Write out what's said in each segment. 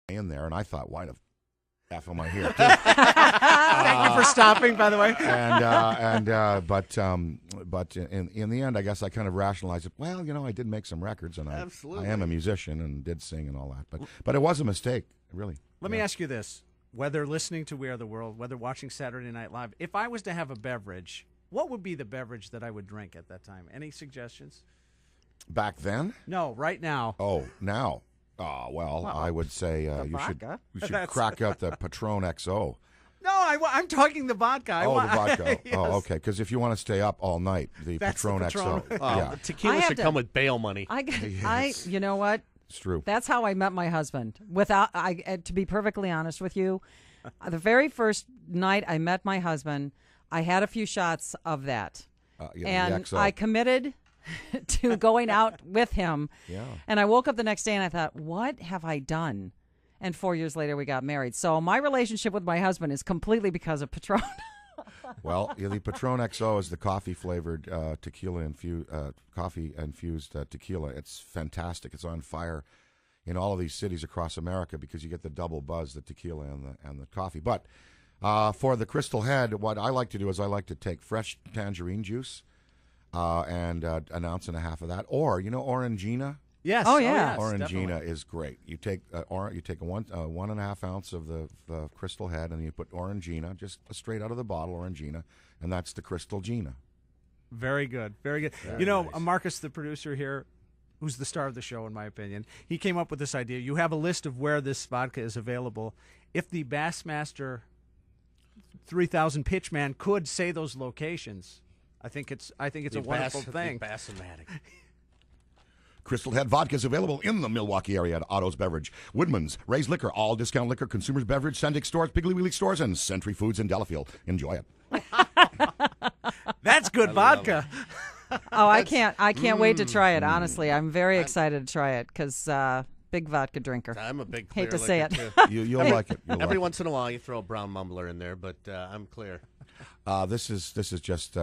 in there, and I thought, why the F am I here? Thank you for stopping, by the way. But in the end, I guess I kind of rationalized it. Well, I did make some records, and I am a musician and did sing and all that. But it was a mistake, really. Let me ask you this: whether listening to We Are the World, whether watching Saturday Night Live, if I was to have a beverage, what would be the beverage that I would drink at that time? Any suggestions? Back then? No, right now. Oh, now. Well, I would say you should crack out the Patron XO. No, I'm talking the vodka. The vodka. Yes. Oh, okay. Because if you want to stay up all night, That's Patron the Patron. XO. Yeah. Tequila should come with bail money. You know what? It's true. That's how I met my husband. To be perfectly honest with you, the very first night I met my husband, I had a few shots of that, and I committed to going out with him. Yeah. And I woke up the next day and I thought, what have I done? And 4 years later, we got married. So my relationship with my husband is completely because of Patron. Well, the Patron XO is the coffee-flavored coffee-infused tequila. It's fantastic. It's on fire in all of these cities across America because you get the double buzz, the tequila and the coffee. But for the Crystal Head, what I like to do is I like to take fresh tangerine juice and an ounce and a half of that, or Orangina. Yes. Oh, yeah. Orangina definitely. is great. You take a 1.5 ounce of the Crystal Head, and you put Orangina, just straight out of the bottle, Orangina, and that's the Crystal Gina. Very good. Very good. Very nice. nice. Marcus, the producer here, who's the star of the show, in my opinion, he came up with this idea. You have a list of where this vodka is available. If the Bassmaster 3000 Pitchman could say those locations, I think it's a wonderful thing. Bass-o-matic. Crystal Head Vodka is available in the Milwaukee area at Otto's Beverage, Woodman's, Ray's Liquor, all discount liquor, consumers beverage, Sendic stores, Piggly Wiggly stores, and Century Foods in Delafield. Enjoy it. That's good vodka. Oh, I can't wait to try it. Honestly, I'm very excited to try it because big vodka drinker. I'm a big Hate to clear say it. liquor, too. You'll like it. Every once in a while, you throw a brown mumbler in there, but I'm clear. This is just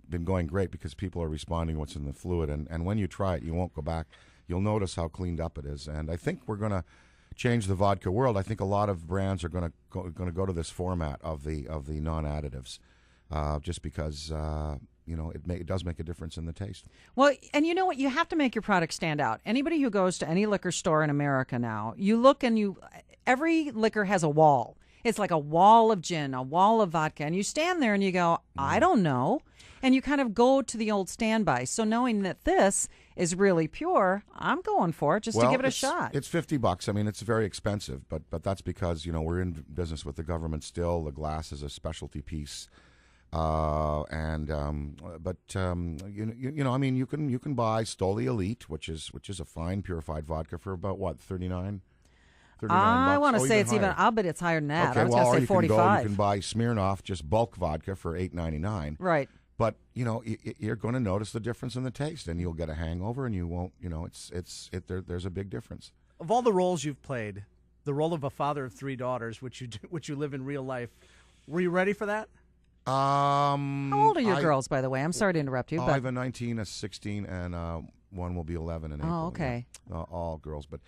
been going great because people are responding to what's in the fluid, and when you try it, you won't go back. You'll notice how cleaned up it is, and I think we're going to change the vodka world. I think a lot of brands are going to go to this format of the non-additives, just because it does make a difference in the taste. Well, and you know what? You have to make your product stand out. Anybody who goes to any liquor store in America now, you look and every liquor has a wall. It's like a wall of gin, a wall of vodka, and you stand there and you go, I don't know. And you kind of go to the old standby. So knowing that this is really pure, I'm going for it just to give it a shot. It's $50. I mean, it's very expensive, but that's because we're in business with the government still. The glass is a specialty piece, I mean, you can buy Stoli Elite, which is a fine purified vodka for about what, $39. I want to say it's higher. I'll bet it's higher than that. Okay, I was going to say 45. You can buy Smirnoff, just bulk vodka, for $8.99. Right. But you're going to notice the difference in the taste, and you'll get a hangover, and you won't. There's a big difference. Of all the roles you've played, the role of a father of 3 daughters, which you live in real life, were you ready for that? How old are your girls, by the way? I'm sorry to interrupt you. I but have a 19, a 16, and one will be 11 in April. Oh, okay. Yeah. All girls, but.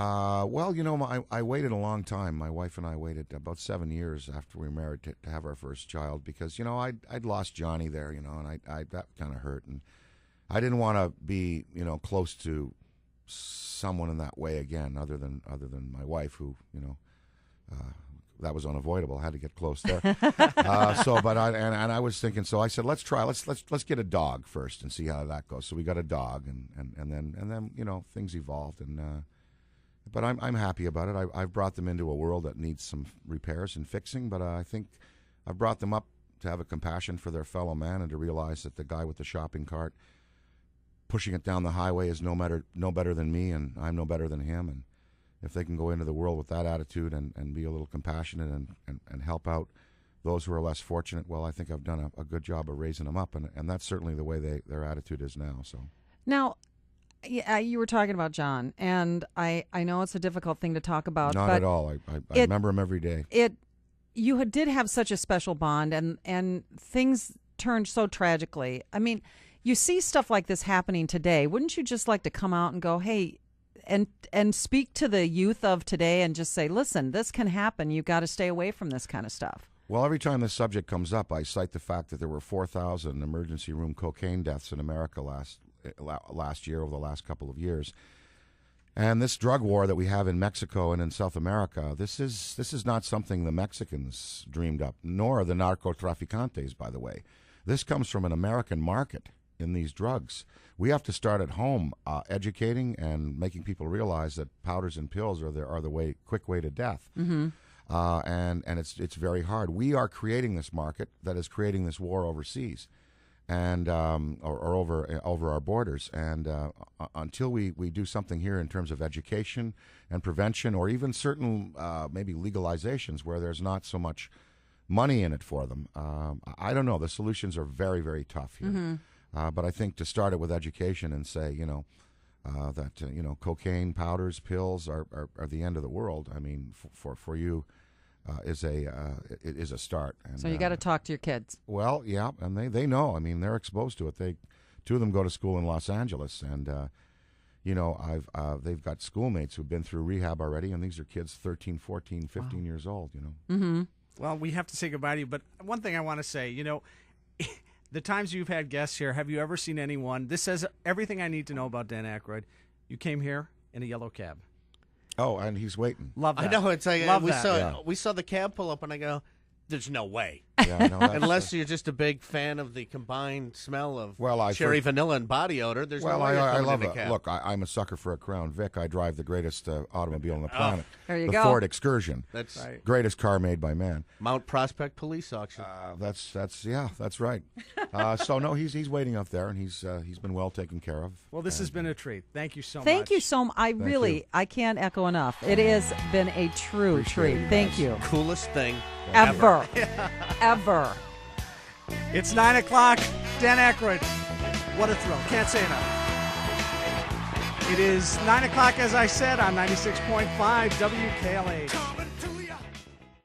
I waited a long time. My wife and I waited about 7 years after we were married to have our first child because, I'd lost Johnny there, and that kind of hurt. And I didn't want to be, close to someone in that way again, other than my wife, who, that was unavoidable. I had to get close there. I was thinking, so I said, let's get a dog first and see how that goes. So we got a dog, and then things evolved, and. But I'm happy about it. I've brought them into a world that needs some repairs and fixing, but I think I've brought them up to have a compassion for their fellow man and to realize that the guy with the shopping cart pushing it down the highway is no better than me, and I'm no better than him. And if they can go into the world with that attitude and be a little compassionate and help out those who are less fortunate, well, I think I've done a good job of raising them up, and that's certainly the way their attitude is now. So now. Yeah, you were talking about John, and I know it's a difficult thing to talk about. Not but at all. I remember him every day. You did have such a special bond, and things turned so tragically. I mean, you see stuff like this happening today. Wouldn't you just like to come out and go, hey, and speak to the youth of today and just say, listen, this can happen. You got to stay away from this kind of stuff. Well, every time this subject comes up, I cite the fact that there were 4,000 emergency room cocaine deaths in America last year, over the last couple of years. And this drug war that we have in Mexico and in South America, this is not something the Mexicans dreamed up, nor the narcotraficantes, by the way. This comes from an American market in these drugs. We have to start at home, educating and making people realize that powders and pills are the quick way to death. Mm-hmm. And it's very hard. We are creating this market that is creating this war overseas, and or over our borders. And until we do something here in terms of education and prevention, or even certain maybe legalizations where there's not so much money in it for them, I don't know. The solutions are very, very tough here. Mm-hmm. But I think to start it with education and say, that cocaine, powders, pills are the end of the world. I mean, for you, it is a start. And, So you got to talk to your kids. Well, yeah, and they know. I mean, they're exposed to it. Two of them go to school in Los Angeles, and they've got schoolmates who've been through rehab already, and these are kids 13, 14, 15 years old. Mm-hmm. Well, we have to say goodbye to you, but one thing I want to say, the times you've had guests here, have you ever seen anyone? This says everything I need to know about Dan Aykroyd. You came here in a yellow cab. Oh, and he's waiting. Love that. I know, it's like Love we that. saw we saw the cab pull up, and I go, "There's no way." Yeah, no, that's, Unless you're just a big fan of the combined smell of I cherry think- vanilla and body odor. There's Well, no way you're I coming love in a it. cab. Look, I'm a sucker for a Crown Vic. I drive the greatest automobile on the planet. There you the go. Ford Excursion. That's Right. Greatest car made by man. Mount Prospect Police Auction. That's right. So no, he's waiting up there, and he's been well taken care of. Well, this has been a treat. Thank you so much. Thank you so much. I can't echo enough. It has been a true Appreciate treat. it, Thank guys. you. Coolest thing Ever. Ever. It's 9 o'clock. Dan Aykroyd. What a thrill. Can't say enough. It is 9 o'clock, as I said, on 96.5 WKLH.